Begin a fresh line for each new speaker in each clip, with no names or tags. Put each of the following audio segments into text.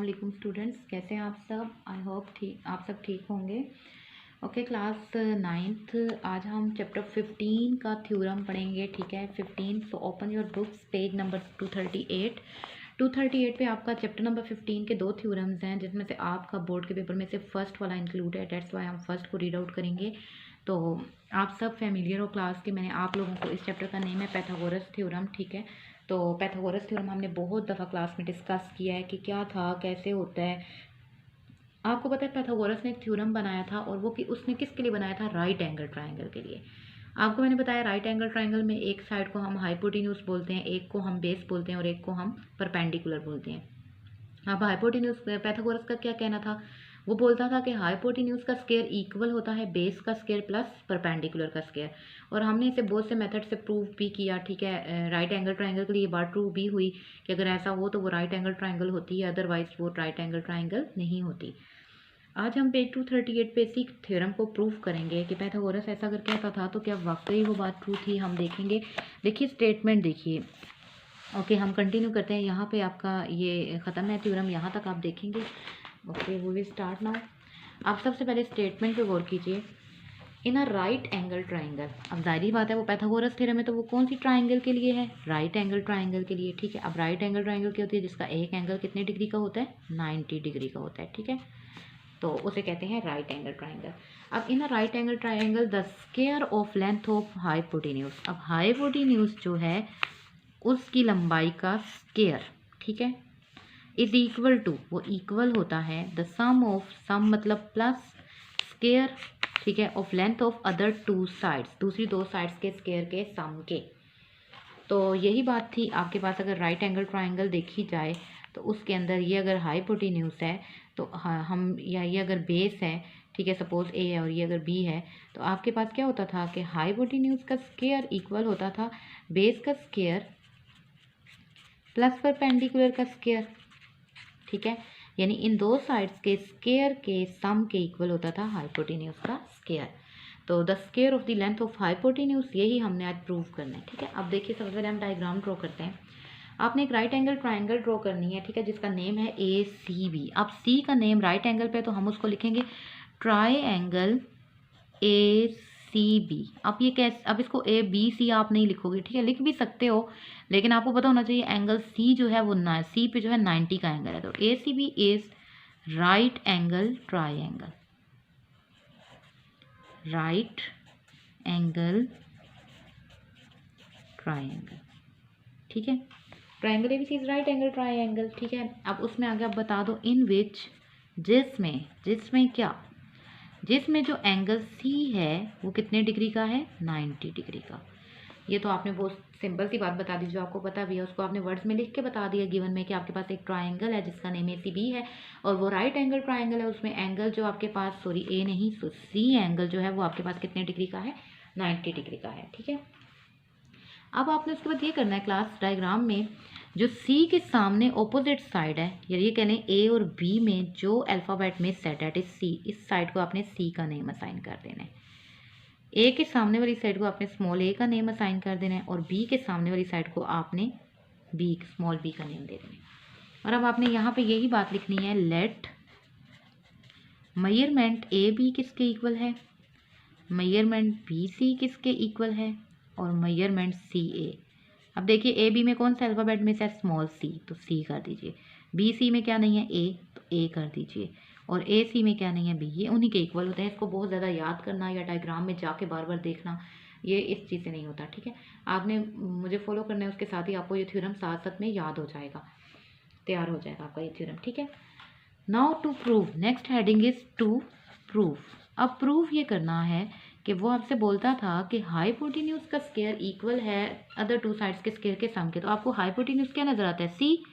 वालेकुम स्टूडेंट्स, कैसे हैं आप सब। आई होप आप सब ठीक होंगे। ओके, क्लास नाइन्थ आज हम चैप्टर 15 का थ्योरम पढ़ेंगे। ठीक है, 15। So open your books, page number 238 पे आपका चैप्टर नंबर 15 के दो थ्योरम्स हैं, जिसमें से आपका बोर्ड के पेपर में से फर्स्ट वाला इंक्लूड है। डेट्स वाई हम फर्स्ट को रीड आउट करेंगे। तो आप सब फैमिलियर हो क्लास के। मैंने आप लोगों को इस चैप्टर का नेम है पैथागोरस थ्योरम। ठीक है, तो पैथागोरस थ्योरम हमने बहुत दफ़ा क्लास में डिस्कस किया है कि क्या था, कैसे होता है। आपको पता है पैथागोरस ने एक थ्योरम बनाया था, और वो कि उसने किसके लिए बनाया था? राइट एंगल ट्रायंगल के लिए। आपको मैंने बताया राइट एंगल ट्रायंगल में एक साइड को हम हाइपोटेन्यूज बोलते हैं, एक को हम बेस बोलते हैं, और एक को हम परपेंडिकुलर बोलते हैं। अब हाइपोटेन्यूज पैथागोरस का क्या कहना था? वो बोलता था कि हाइपोटेन्यूज का स्क्वायर इक्वल होता है बेस का स्क्वायर प्लस परपेंडिकुलर का स्क्वायर। और हमने इसे बहुत से मेथड से प्रूव भी किया। ठीक है, राइट एंगल ट्रायंगल के लिए ये बात ट्रू भी हुई कि अगर ऐसा हो तो वो राइट एंगल ट्रायंगल होती है, अदरवाइज वो राइट एंगल ट्रायंगल नहीं होती। आज हम पेज 238 पे इसी थ्योरम को प्रूव करेंगे कि पैथागोरस ऐसा अगर कहता था तो क्या वाकई वो बात ट्रू थी। हम देखेंगे। देखिए स्टेटमेंट देखिए। ओके, हम कंटिन्यू करते हैं। यहाँ पे आपका ये ख़त्म है थ्योरम, यहाँ तक आप देखेंगे। Okay, we will start now. आप सबसे पहले स्टेटमेंट पे गौर कीजिए। In a right angle triangle, अब जाहिर बात है वो पैथागोरस थ्योरम है, तो वो कौन सी ट्राइंगल के लिए है? राइट एंगल ट्राइंगल के लिए। ठीक है, अब राइट एंगल ट्राइंगल क्या होती है? जिसका एक एंगल कितने डिग्री का होता है? 90 डिग्री का होता है। ठीक है, तो उसे कहते हैं राइट एंगल ट्राइंगल। अब in a right angle triangle the square of length of hypotenuse, अब हाइपोटेन्यूज जो है उसकी लंबाई का स्क्वायर, ठीक है, इज इक्वल टू, वो इक्वल होता है द सम ऑफ, सम मतलब प्लस स्क्वायर, ठीक है, of length of other two sides, दूसरी दो साइड्स के स्क्वायर के सम के। तो यही बात थी। आपके पास अगर राइट एंगल ट्राइंगल देखी जाए तो उसके अंदर ये अगर हाइपोटेन्यूज है तो हम, या ये अगर बेस है, ठीक है, सपोज ए है और ये अगर बी है, तो आपके पास क्या होता था कि हाइपोटेन्यूज का स्क्वायर इक्वल होता था बेस का स्क्वायर प्लस परपेंडिकुलर का स्क्वायर। ठीक है, यानी इन दो साइड्स के स्क्वायर के सम के इक्वल होता था हाइपोटेन्यूज का स्क्वायर। तो the square of the length of hypotenuse, यही हमने आज प्रूव करना है। ठीक है, अब देखिए सबसे पहले हम डायग्राम ड्रॉ करते हैं। आपने एक राइट एंगल ट्राइंगल ड्रॉ करनी है, ठीक है, जिसका नेम है ए सी बी। अब सी का नेम राइट एंगल पे, तो हम उसको लिखेंगे triangle A C B. अब ये कैसे, अब इसको ए बी सी आप नहीं लिखोगे, ठीक है, लिख भी सकते हो, लेकिन आपको पता होना चाहिए एंगल सी जो है वो ना, सी पे जो है 90 का एंगल है। तो A C B is right angle triangle, right angle triangle. ठीक है, triangle ABC is right angle triangle. ठीक है, अब उसमें आगे आप बता दो इन विच, जिसमें क्या, जिसमें जो एंगल सी है वो कितने डिग्री का है? 90 डिग्री का। ये तो आपने बहुत सिंपल सी बात बता दी, जो आपको पता भी है उसको आपने वर्ड्स में लिख के बता दिया गिवन में कि आपके पास एक ट्राइंगल है जिसका नेम ए सी बी है, और वो राइट एंगल ट्राइंगल है। उसमें एंगल जो आपके पास, सॉरी ए नहीं, सो सी एंगल जो है वो आपके पास कितने डिग्री का है? 90 डिग्री का है। ठीक है, अब आपने उसके बाद ये करना है क्लास डायग्राम में, जो सी के सामने ऑपोजिट साइड है, या ये कह लें ए और बी में जो अल्फ़ाबेट मिस है डेट इज सी, इस साइड को आपने सी का नेम असाइन कर देना है। ए के सामने वाली साइड को आपने स्मॉल ए का नेम असाइन कर देना है, और बी के सामने वाली साइड को आपने बी, स्मॉल बी का नेम दे देना है। और अब आपने यहाँ पे यही बात लिखनी है, लेट मेजरमेंट ए बी किसके इक्वल है, मेजरमेंट बी सी किसके इक्वल है, और मेजरमेंट सी ए। अब देखिए ए बी में कौन सा अल्फ़ाबेट में से है? स्मॉल सी, तो सी कर दीजिए। बी सी में क्या नहीं है? ए, तो ए कर दीजिए। और ए सी में क्या नहीं है? बी। ये उन्हीं के इक्वल होते हैं। इसको बहुत ज़्यादा याद करना या डायग्राम में जाके बार बार देखना, ये इस चीज़ से नहीं होता। ठीक है, आपने मुझे फॉलो करना है, उसके साथ ही आपको ये थ्योरम साथ साथ में याद हो जाएगा, तैयार हो जाएगा आपका ये थ्योरम। ठीक है, now to prove, next heading is to prove. अब प्रूफ ये करना है कि वो आपसे बोलता था कि हाइपोटेन्यूज का स्क्वायर इक्वल है अदर टू साइड्स के स्क्वायर के सम के। तो आपको हाइपोटेन्यूज क्या नजर आता है? सी,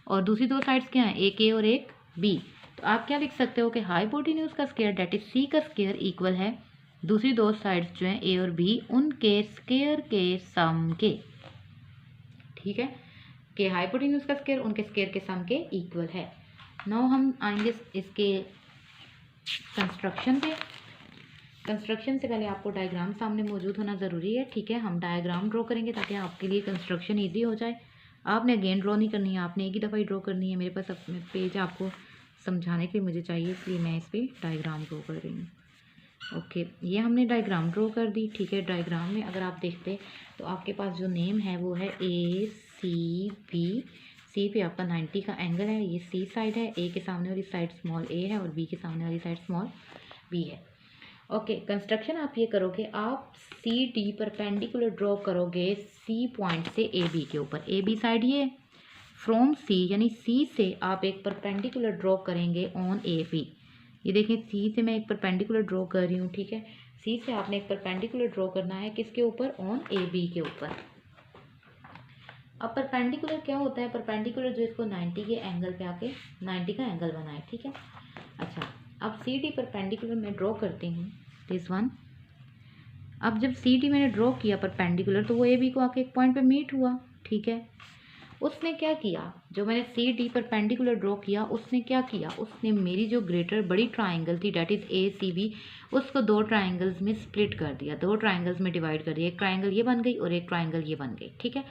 और दूसरी दो साइड्स क्या है? एक ए और एक बी। तो आप क्या लिख सकते हो कि हाइपोटेन्यूज का स्क्वायर डेट इज सी का स्क्वायर इक्वल है दूसरी दो साइड्स जो हैं ए और बी, उनके स्क्वायर के सम के। ठीक है, कि हाइपोटेन्यूज का स्क्वायर उनके स्क्वायर के सम के इक्वल है। नाउ हम आएंगे इसके कंस्ट्रक्शन पे। कंस्ट्रक्शन से पहले आपको डायग्राम सामने मौजूद होना ज़रूरी है। ठीक है, हम डायग्राम ड्रॉ करेंगे ताकि आपके लिए कंस्ट्रक्शन ईजी हो जाए। आपने अगेन ड्रॉ नहीं करनी है, आपने एक ही दफ़ा ही ड्रॉ करनी है। मेरे पास अपने पेज आपको समझाने के लिए मुझे चाहिए, इसलिए मैं इस पर डायग्राम ड्रॉ कर रही हूँ। ओके, ये हमने डायग्राम ड्रॉ कर दी, ठीक है। डायग्राम में अगर आप देखते तो आपके पास जो नेम है वो है ACB। सी पे आपका 90 का एंगल है, ये सी साइड है, ए के सामने वाली साइड स्मॉल ए है और बी के सामने वाली साइड स्मॉल बी है। ओके, कंस्ट्रक्शन आप ये करोगे, आप सी डी परपेंडिकुलर ड्रॉ करोगे सी पॉइंट से ए बी के ऊपर। ए बी साइड ये, फ्रॉम सी यानी सी से आप एक परपेंडिकुलर ड्रॉ करेंगे ऑन ए बी। ये देखें, सी से मैं एक परपेंडिकुलर ड्रॉ कर रही हूँ, ठीक है। सी से आपने एक परपेंडिकुलर ड्रॉ करना है किसके ऊपर, ऑन ए बी के ऊपर। अब परपेंडिकुलर क्या होता है, परपेंडिकुलर जो इसको 90 के एंगल पे आके 90 का एंगल बनाए, ठीक है। अच्छा, अब सी डी परपेंडिकुलर मैं ड्रॉ करती हूँ, दिस वन। अब जब सी डी मैंने ड्रॉ किया परपेंडिकुलर तो वो ए बी को आके एक पॉइंट पे मीट हुआ, ठीक है। उसने क्या किया, जो मैंने सी डी परपेंडिकुलर ड्रॉ किया उसने क्या किया, उसने मेरी जो ग्रेटर बड़ी ट्राइंगल थी that is A C B, उसको दो ट्राइंगल्स में स्प्लिट कर दिया, दो ट्राइंगल्स में डिवाइड कर दिया। एक ट्राइंगल ये बन गई और एक ट्राइंगल ये बन गई, ठीक है।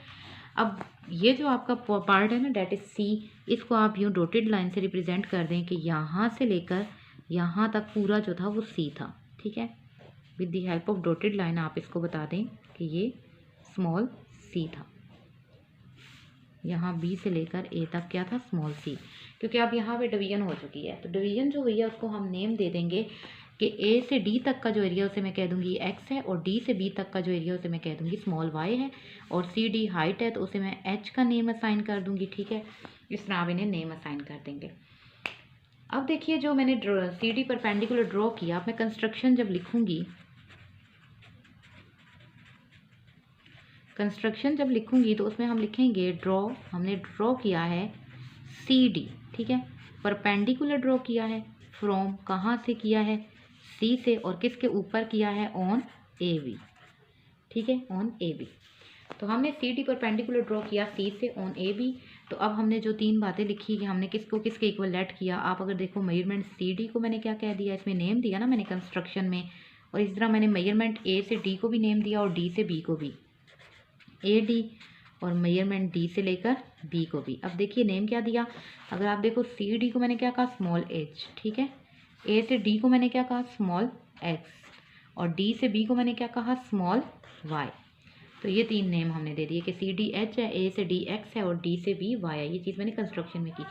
अब ये जो आपका पार्ट है ना डेट इज़ सी, इसको आप यूँ डॉटेड लाइन से रिप्रेजेंट कर दें कि यहाँ से लेकर यहाँ तक पूरा जो था वो सी था, ठीक है। With the help of dotted line आप इसको बता दें कि ये स्मॉल सी था। यहाँ बी से लेकर ए तक क्या था, स्मॉल सी। क्योंकि अब यहाँ पे डिवीजन हो चुकी है, तो डिवीजन जो हुई है उसको हम नेम दे देंगे कि ए से डी तक का जो एरिया उसे मैं कह दूँगी एक्स है, और डी से बी तक का जो एरिया उसे मैं कह दूँगी स्मॉल वाई है, और सी डी हाइट है तो उसे मैं एच का नेम असाइन कर दूँगी, ठीक है। इस तरह आप इन्हें नेम असाइन कर देंगे। अब देखिए, जो मैंने सी डी परपेंडिकुलर ड्रॉ किया, अब मैं कंस्ट्रक्शन जब लिखूँगी, कंस्ट्रक्शन जब लिखूंगी तो उसमें हम लिखेंगे ड्रॉ, हमने ड्रॉ किया है सी डी, ठीक है। परपेंडिकुलर ड्रॉ किया है, फ्रॉम कहाँ से किया है, सी से, और किसके ऊपर किया है, ऑन ए बी, ठीक है, ऑन ए बी। तो हमने सी डी परपेंडिकुलर ड्रॉ किया सी से ऑन ए बी। तो अब हमने जो तीन बातें लिखी कि हमने किसको किसके इक्वल लेट किया, आप अगर देखो मेजरमेंट सी डी को मैंने क्या कह दिया, इसमें नेम दिया ना मैंने कंस्ट्रक्शन में, और इस तरह मैंने मेजरमेंट ए से डी को भी नेम दिया और डी से बी को भी, ए डी, और मेजरमेंट डी से लेकर बी को भी। अब देखिए नेम क्या दिया, अगर आप देखो सी डी को मैंने क्या कहा, स्मॉल एच, ठीक है। ए से डी को मैंने क्या कहा, स्मॉल एक्स, और डी से बी को मैंने क्या कहा, स्मॉल वाई। तो ये तीन नेम हमने दे दिए कि सी डी एच है, ए से डी एक्स है और डी से बी वाई है। ये चीज़ मैंने कंस्ट्रक्शन में की।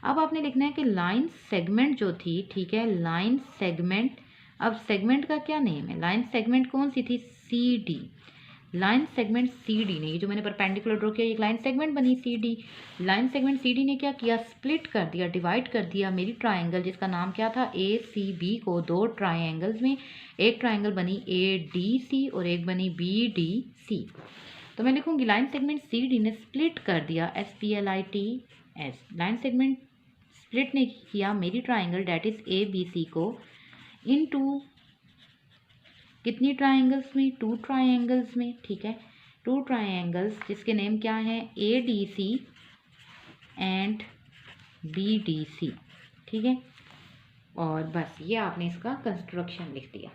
अब आपने लिखना है कि लाइन सेगमेंट जो थी, ठीक है, लाइन सेगमेंट। अब सेगमेंट का क्या नेम है, लाइन सेगमेंट कौन सी थी, C D. Line segment C D ने, ये जो मैंने परपेंडिकुलर ड्रॉ किया, एक लाइन सेगमेंट बनी C D. Line segment C D ने क्या किया, स्प्लिट कर दिया, डिवाइड कर दिया मेरी ट्राइंगल जिसका नाम क्या था, ए सी बी को दो ट्राइंगल्स में। एक ट्राइंगल बनी ए डी सी और एक बनी बी डी सी। तो मैं लिखूंगी लाइन सेगमेंट सी डी ने स्प्लिट कर दिया, S P L I T S, line segment split ने किया मेरी triangle that is A B C को इनटू कितनी ट्राइंगल्स में, टू ट्राइंगल्स में, ठीक है, टू ट्राइंगल्स जिसके नेम क्या है, A D C and B D C, ठीक है। और बस ये आपने इसका कंस्ट्रक्शन लिख दिया,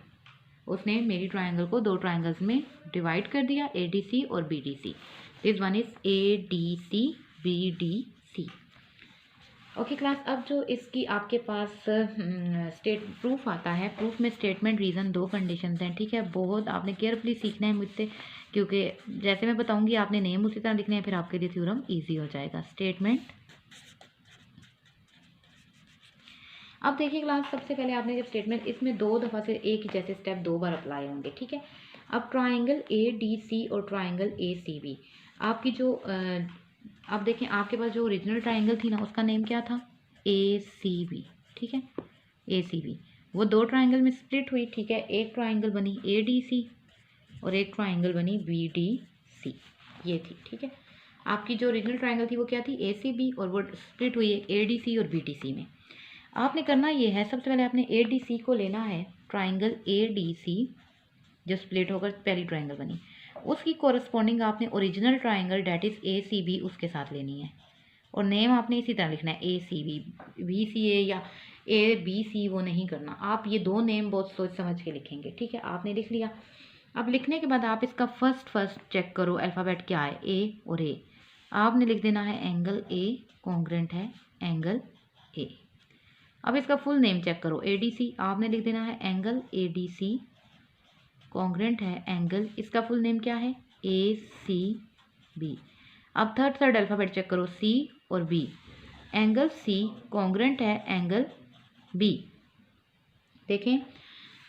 उसने मेरी ट्राइंगल को दो ट्राइंगल्स में डिवाइड कर दिया, ए डी सी और B D C. This one is A D C B D C. Okay class, अब जो इसकी आपके पास स्टेट प्रूफ आता है, प्रूफ में स्टेटमेंट, रीज़न, दो कंडीशंस हैं, ठीक है। बहुत आपने केयरफुली सीखना है मुझसे, क्योंकि जैसे मैं बताऊंगी आपने नेम उसी तरह लिखने हैं, फिर आपके लिए थ्योरम इजी हो जाएगा। स्टेटमेंट, अब देखिए क्लास, सबसे पहले आपने जब स्टेटमेंट, इसमें दो दफ़ा से एक ही जैसे स्टेप दो बार अप्लाई होंगे, ठीक है। अब ट्राइंगल ए डी सी और ट्राइंगल ए सी बी, आपकी जो अब देखें आपके पास जो ओरिजिनल ट्राइंगल थी ना उसका नेम क्या था, ए सी बी, ठीक है, ए सी बी। वो दो ट्राइंगल में स्प्लिट हुई, ठीक है। एक ट्राइंगल बनी ए डी सी और एक ट्राइंगल बनी बी डी सी, ये थी, ठीक है। आपकी जो ओरिजिनल ट्राइंगल थी वो क्या थी, ए सी बी, और वो स्प्लिट हुई है ए डी सी और बी डी सी में। आपने करना ये है, सबसे पहले आपने ए डी सी को लेना है, ट्राइंगल ए डी सी जो स्प्लिट होकर पहली ट्राइंगल बनी, उसकी कोरस्पॉन्डिंग आपने original triangle that is A C B उसके साथ लेनी है, और नेम आपने इसी तरह लिखना है, ए सी बी, बी सी ए या ए बी सी, वो नहीं करना आप, ये दो नेम बहुत सोच समझ के लिखेंगे, ठीक है। आपने लिख लिया। अब लिखने के बाद आप इसका फर्स्ट चेक करो अल्फ़ाबेट क्या है, ए और ए। आपने लिख देना है एंगल ए कॉन्ग्रेंट है एंगल ए। अब इसका फुल नेम चेक करो, एडीसी आपने लिख देना है एंगल एडीसी कॉन्ग्रेंट है एंगल, इसका फुल नेम क्या है ए सी बी। अब थर्ड अल्फ़ाबेट चेक करो, सी और बी, एंगल सी कॉन्ग्रेंट है एंगल बी। देखें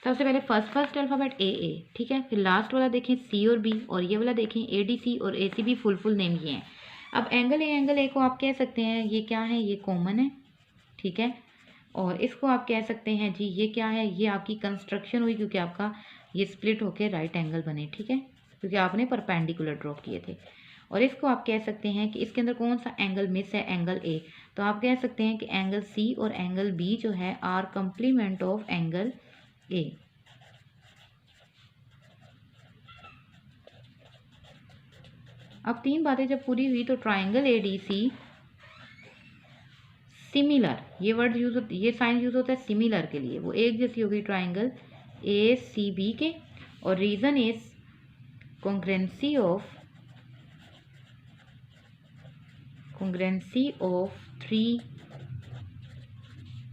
सबसे पहले फर्स्ट अल्फ़ाबेट ए, ठीक है, फिर लास्ट वाला देखें सी और बी, और ये वाला देखें ए डी सी और ए सी बी, फुल नेम ये हैं। अब एंगल ए को आप कह सकते हैं ये क्या है, ये कॉमन है, ठीक है, और इसको आप कह सकते हैं जी ये क्या है, ये आपकी कंस्ट्रक्शन हुई क्योंकि आपका ये स्प्लिट होके राइट एंगल बने, ठीक है, क्योंकि आपने परपेंडिकुलर ड्रॉ किए थे। और इसको आप कह सकते हैं कि इसके अंदर कौन सा एंगल मिस है, एंगल ए, तो आप कह सकते हैं कि एंगल सी और एंगल बी जो है are complement of angle A. अब तीन बातें जब पूरी हुई तो triangle A D C similar, ये वर्ड यूज होता, ये साइन यूज होता है सिमिलर के लिए, वो एक जैसी होगी ट्राइंगल ए सी बी के, और reason is congruency of three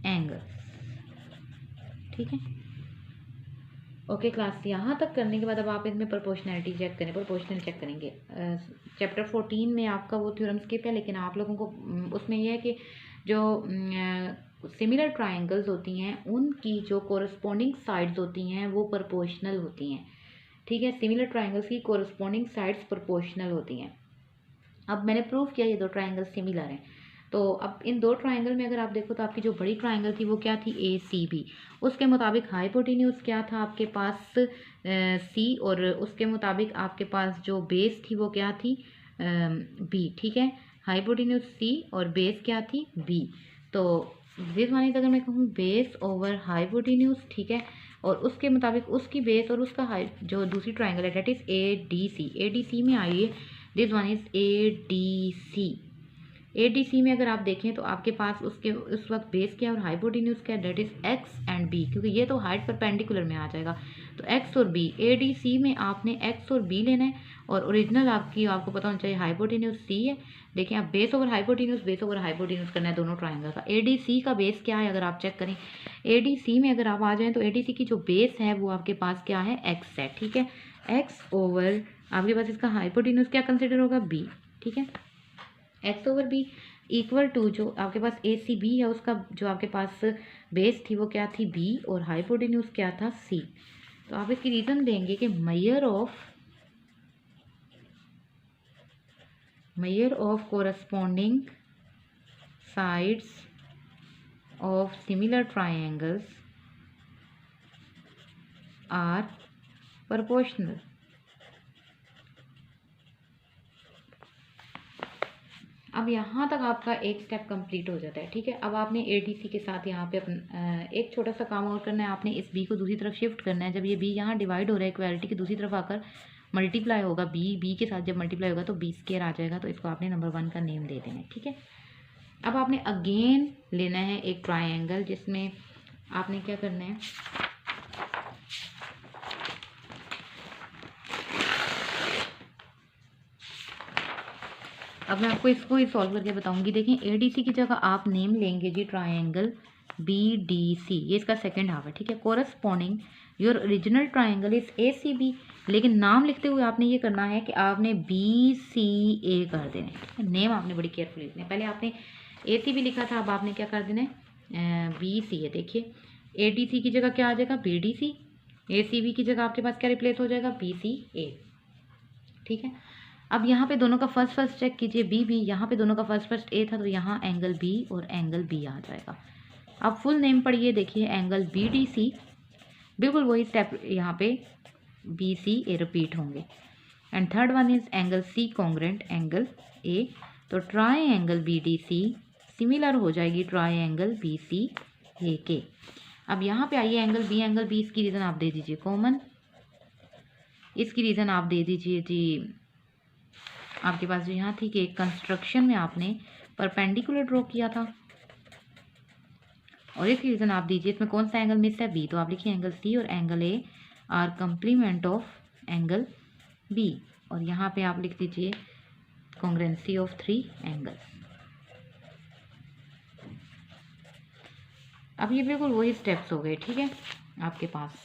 angles, ठीक है। ओके क्लास, यहाँ तक करने के बाद अब आप इसमें प्रोपोर्शनैलिटी चेक करें, प्रोपोर्शनल चेक करेंगे। चैप्टर 14 में आपका वो थ्योरम स्किप है, लेकिन आप लोगों को उसमें यह है कि जो सिमिलर ट्राइंगल्स होती हैं उनकी जो कोरस्पॉन्डिंग साइड्स होती हैं वो प्रोपोर्शनल होती हैं, ठीक है, सिमिलर ट्राइंगल्स की कोरस्पॉन्डिंग साइड्स प्रोपोर्शनल होती हैं। अब मैंने प्रूव किया ये दो ट्राइंगल सिमिलर हैं, तो अब इन दो ट्राइंगल में अगर आप देखो तो आपकी जो बड़ी ट्राइंगल थी वो क्या थी, ए सी बी, उसके मुताबिक हाइपोटेन्यूज क्या था आपके पास सी, और उसके मुताबिक आपके पास जो बेस थी वो क्या थी बी, ठीक है, हाइपोटेन्यूज सी और बेस क्या थी बी। तो दिस वन इज, अगर मैं कहूँ बेस ओवर हाइपोटेन्यूज, ठीक है, और उसके मुताबिक उसकी बेस और उसका जो दूसरी ट्राइंगल है that is A D C में आइए, this one is A D C में अगर आप देखें तो आपके पास उसके उस वक्त बेस क्या और हाइपोटेन्यूज क्या, that is X and B, क्योंकि ये तो हाइट परपेंडिकुलर में आ जाएगा, तो एक्स और बी, ए डी सी में आपने एक्स और बी लेना है, और ओरिजिनल आपको पता होना चाहिए हाइपोटेन्यूज सी है। देखिए आप बेस ओवर हाइपोटेन्यूज करना है दोनों ट्राइंगल का। ए डी सी का बेस क्या है अगर आप चेक करें, ए डी सी में अगर आप आ जाएँ तो ए डी सी की जो बेस है वो आपके पास क्या है, एक्स है, ठीक है, एक्स ओवर आपके पास इसका हाइपोटेन्यूज क्या कंसिडर होगा, बी, ठीक है, X over B equal to जो आपके पास ए सी बी है उसका जो आपके पास बेस थी वो क्या थी बी, और हाइपोटेन्यूज क्या था सी। तो आप इसकी रीज़न देंगे कि measure of corresponding sides of similar triangles are proportional. अब यहाँ तक आपका एक स्टेप कंप्लीट हो जाता है, ठीक है। अब आपने एडीसी के साथ यहाँ पे अपना एक छोटा सा काम और करना है, आपने इस बी को दूसरी तरफ शिफ्ट करना है। जब ये बी यहाँ डिवाइड हो रहा है इक्वालिटी की दूसरी तरफ आकर मल्टीप्लाई होगा, बी के साथ जब मल्टीप्लाई होगा तो बी स्क्वायर आ जाएगा, तो इसको आपने नंबर 1 का नेम दे देना है, ठीक है। अब आपने अगेन लेना है एक ट्राइंगल जिसमें आपने क्या करना है, अब मैं आपको इसको ही सॉल्व करके बताऊंगी। देखें एडीसी की जगह आप नेम लेंगे जी ट्राइंगल बीडीसी, ये इसका सेकंड हाफ है, ठीक है। Corresponding your original triangle is ACB, लेकिन नाम लिखते हुए आपने ये करना है कि आपने बीसीए कर देना है, नेम आपने बड़ी केयरफुली लिखना है। पहले आपने एसीबी लिखा था, अब आपने क्या कर देना है बीसीए। देखिए एडीसी की जगह क्या आ जाएगा बीडीसी, एसीबी की जगह आपके पास क्या रिप्लेस हो जाएगा बीसीए, ठीक है। अब यहाँ पे दोनों का फर्स्ट चेक कीजिए, बी यहाँ पे दोनों का फर्स्ट ए था, तो यहाँ एंगल बी और एंगल बी आ जाएगा। अब फुल नेम पढ़िए, देखिए एंगल बी डी सी, बिल्कुल वही स्टेप यहाँ पे बी सी ए रिपीट होंगे। And third one is angle C congruent angle A, तो triangle B D C similar हो जाएगी triangle B C A के। अब यहाँ पे आइए एंगल बी, इसकी रीज़न आप दे दीजिए कॉमन, इसकी रीज़न आप दे दीजिए जी आपके पास जो यहाँ थी कि एक कंस्ट्रक्शन में आपने परपेंडिकुलर ड्रॉ किया था, और इसकी रीज़न आप दीजिए इसमें कौन सा एंगल मिस है बी, तो आप लिखिए एंगल सी और angle A are complement of angle B, और यहाँ पे आप लिख दीजिए कॉन्ग्रुएंसी ऑफ 3 एंगल्स। अब ये बिल्कुल वही स्टेप्स हो गए, ठीक है आपके पास।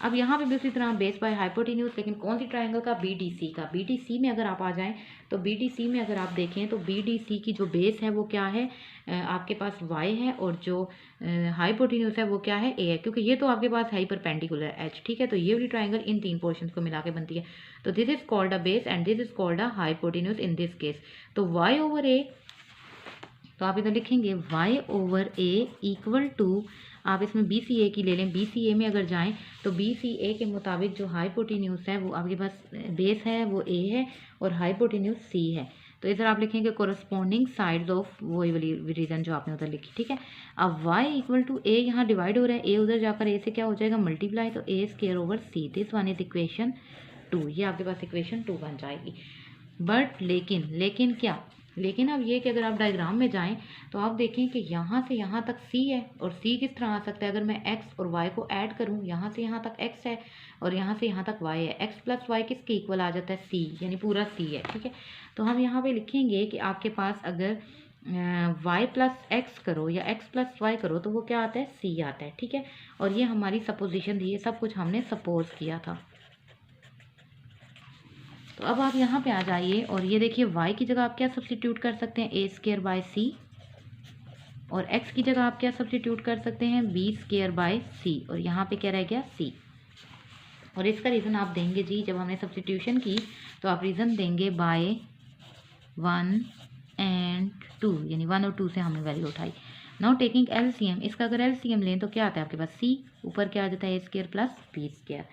अब यहाँ पे भी उसी तरह बेस बाय हाइपोटेन्यूज, लेकिन कौन सी ट्रायंगल का, बीडीसी का। बीडीसी में अगर आप आ जाएं तो बीडीसी में अगर आप देखें तो बीडीसी की जो बेस है वो क्या है, आपके पास वाई है, और जो हाइपोटेन्यूज है वो क्या है, ए है, क्योंकि ये तो आपके पास है परपेंडिकुलर एच, ठीक है। तो ये वाली ट्रायंगल इन 3 पोर्शन को मिला के बनती है। तो this is called a base and this is called a hypotenuse in this case. तो वाई ओवर ए, तो आप इधर लिखेंगे Y over A equal to, आप इसमें बी सी ए की ले लें। बी सी ए में अगर जाएं तो बी सी ए के मुताबिक जो हाइपोटेन्यूज है वो आपके पास बेस है वो ए है और हाइपोटेन्यूज सी है। तो इधर आप लिखेंगे कोरस्पॉन्डिंग साइड्स ऑफ, वही वाली रीजन जो आपने उधर लिखी, ठीक है। अब y इक्वल टू ए यहाँ डिवाइड हो रहा है, ए उधर जाकर ए से क्या हो जाएगा, मल्टीप्लाई, तो A square over C, this one is equation 2। ये आपके पास इक्वेशन 2 बन जाएगी। बट लेकिन क्या, लेकिन अब ये कि अगर आप डायग्राम में जाएं तो आप देखें कि यहाँ से यहाँ तक c है, और c किस तरह आ सकता है, अगर मैं x और y को ऐड करूँ, यहाँ से यहाँ तक x है और यहाँ से यहाँ तक y है, x प्लस वाई किसके इक्वल आ जाता है, c, यानी पूरा c है, ठीक है। तो हम यहाँ पे लिखेंगे कि आपके पास अगर y प्लस एक्स करो या x प्लस वाई करो तो वो क्या आता है, c आता है, ठीक है। और ये हमारी सपोजिशन थी, ये सब कुछ हमने सपोज किया था। तो अब आप यहाँ पे आ जाइए और ये देखिए y की जगह आप क्या सब्स्टिट्यूट कर सकते हैं, ए स्क्वायर बाय सी, और x की जगह आप क्या सब्स्टिट्यूट कर सकते हैं, बी स्क्वायर बाय सी, और यहाँ पे क्या रह गया, c। और इसका रीज़न आप देंगे जी, जब हमने सब्स्टिट्यूशन की तो आप रीज़न देंगे बाय 1 एंड 2, यानी 1 और 2 से हमने वैल्यू उठाई। नाउ टेकिंग एलसीएम, इसका अगर एलसीएम लें तो क्या आता है आपके पास, c, ऊपर क्या आ जाता है, ए स्क्वायर प्लस बी स्क्वायर,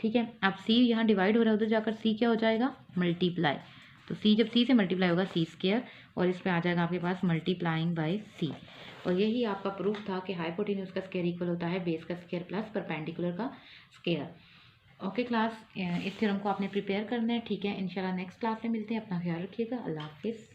ठीक है। अब c यहाँ डिवाइड हो रहा है, उधर जाकर c क्या हो जाएगा, मल्टीप्लाई, तो c जब c से मल्टीप्लाई होगा c स्क्वायर, और इस पे आ जाएगा आपके पास मल्टीप्लाइंग बाय c। और यही आपका प्रूफ था कि हाइपोटेन्यूज का स्क्वायर इक्वल होता है बेस का स्क्वायर प्लस परपेंडिकुलर का स्क्वायर। ओके क्लास, इस थ्योरम को आपने प्रिपेयर करना है, ठीक है। इंशाल्लाह नेक्स्ट क्लास में मिलते हैं, अपना ख्याल रखिएगा, अल्लाह हाफिज़।